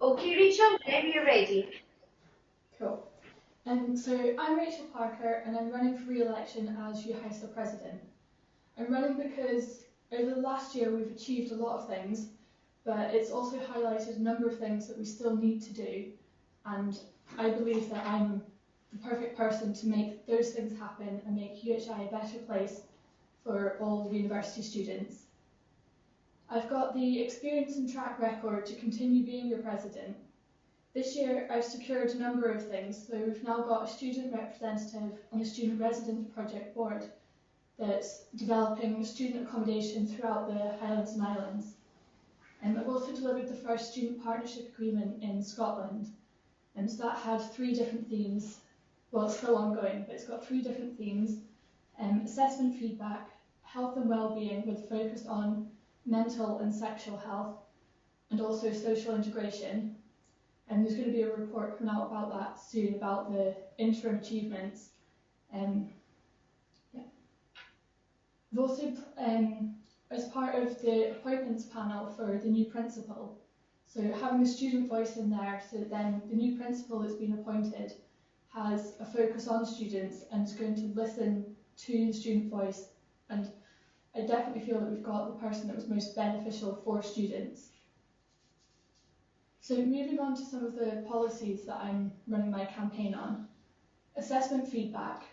Okay, Rachel, whenever you're ready. Cool. So I'm Rachel Parker and I'm running for re-election as UHISA President. I'm running because over the last year we've achieved a lot of things, but it's also highlighted a number of things that we still need to do, and I believe that I'm the perfect person to make those things happen and make UHI a better place for all university students. I've got the experience and track record to continue being your president. This year I've secured a number of things, so we've now got a student representative on the Student Resident Project Board that's developing student accommodation throughout the Highlands and Islands. And I've also delivered the first student partnership agreement in Scotland, and so that had 3 different themes. Well, it's still ongoing, but it's got 3 different themes: assessment feedback, health and well-being with focus on mental and sexual health, and also social integration. And there's going to be a report coming out about that soon, about the interim achievements. Yeah. We've also, as part of the appointments panel for the new principal, so having the student voice in there, so that then the new principal that's been appointed has a focus on students and is going to listen to the student voice. And I definitely feel that we've got the person that was most beneficial for students. So moving on to some of the policies that I'm running my campaign on. Assessment feedback.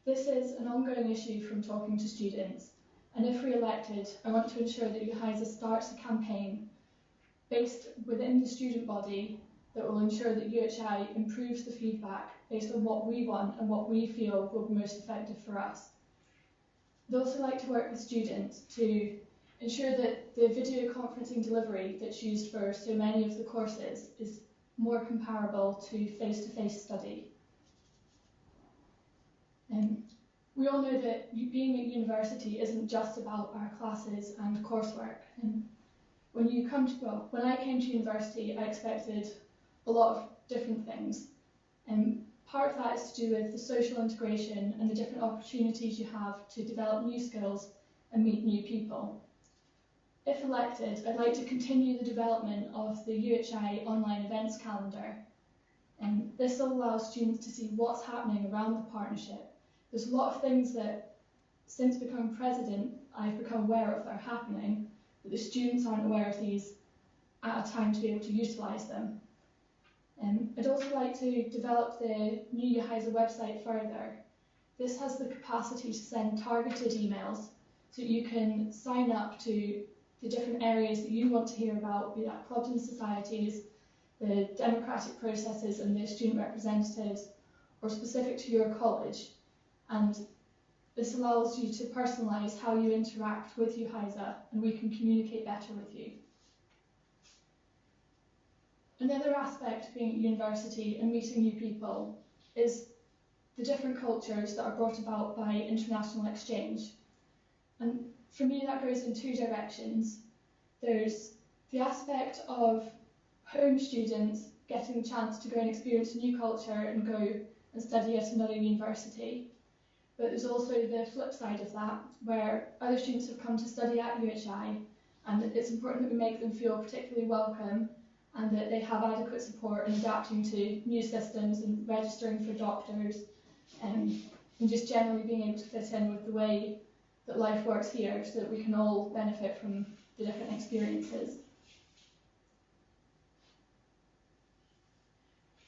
This is an ongoing issue from talking to students, and if re-elected, I want to ensure that UHISA starts a campaign based within the student body that will ensure that UHI improves the feedback based on what we want and what we feel will be most effective for us. I'd also like to work with students to ensure that the video conferencing delivery that's used for so many of the courses is more comparable to face-to-face study. We all know that being at university isn't just about our classes and coursework. And when I came to university, I expected a lot of different things. Part of that is to do with the social integration and the different opportunities you have to develop new skills and meet new people. If elected, I'd like to continue the development of the UHI online events calendar. And this will allow students to see what's happening around the partnership. There's a lot of things that, since becoming president, I've become aware of that are happening, but the students aren't aware of these at a time to be able to utilise them. I'd also like to develop the new UHISA website further. This has the capacity to send targeted emails so that you can sign up to the different areas that you want to hear about, be that clubs and societies, the democratic processes and the student representatives, or specific to your college. And this allows you to personalise how you interact with UHISA, and we can communicate better with you. Another aspect of being at university and meeting new people is the different cultures that are brought about by international exchange. And for me, that goes in 2 directions. There's the aspect of home students getting the chance to go and experience a new culture and go and study at another university. But there's also the flip side of that, where other students have come to study at UHI, and it's important that we make them feel particularly welcome and that they have adequate support in adapting to new systems and registering for doctors, and just generally being able to fit in with the way that life works here so that we can all benefit from the different experiences.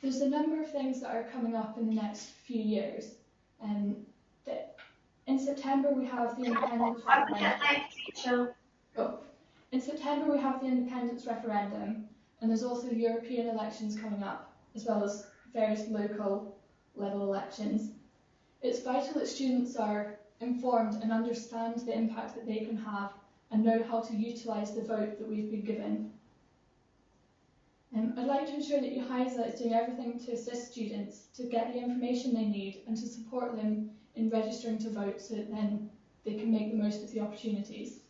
There's a number of things that are coming up in the next few years. In September we have the independence referendum. In September we have the independence referendum, and there's also European elections coming up, as well as various local level elections. It's vital that students are informed and understand the impact that they can have and know how to utilise the vote that we've been given. I'd like to ensure that UHISA is doing everything to assist students to get the information they need and to support them in registering to vote so that then they can make the most of the opportunities.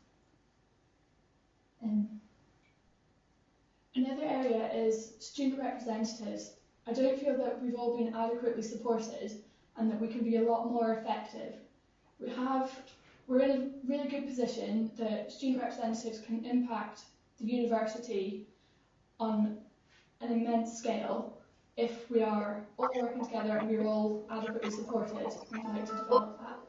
Another area is student representatives. I don't feel that we've all been adequately supported and that we can be a lot more effective. We're in a really good position that student representatives can impact the university on a an immense scale if we are all working together and we're all adequately supported. I'd like to develop that.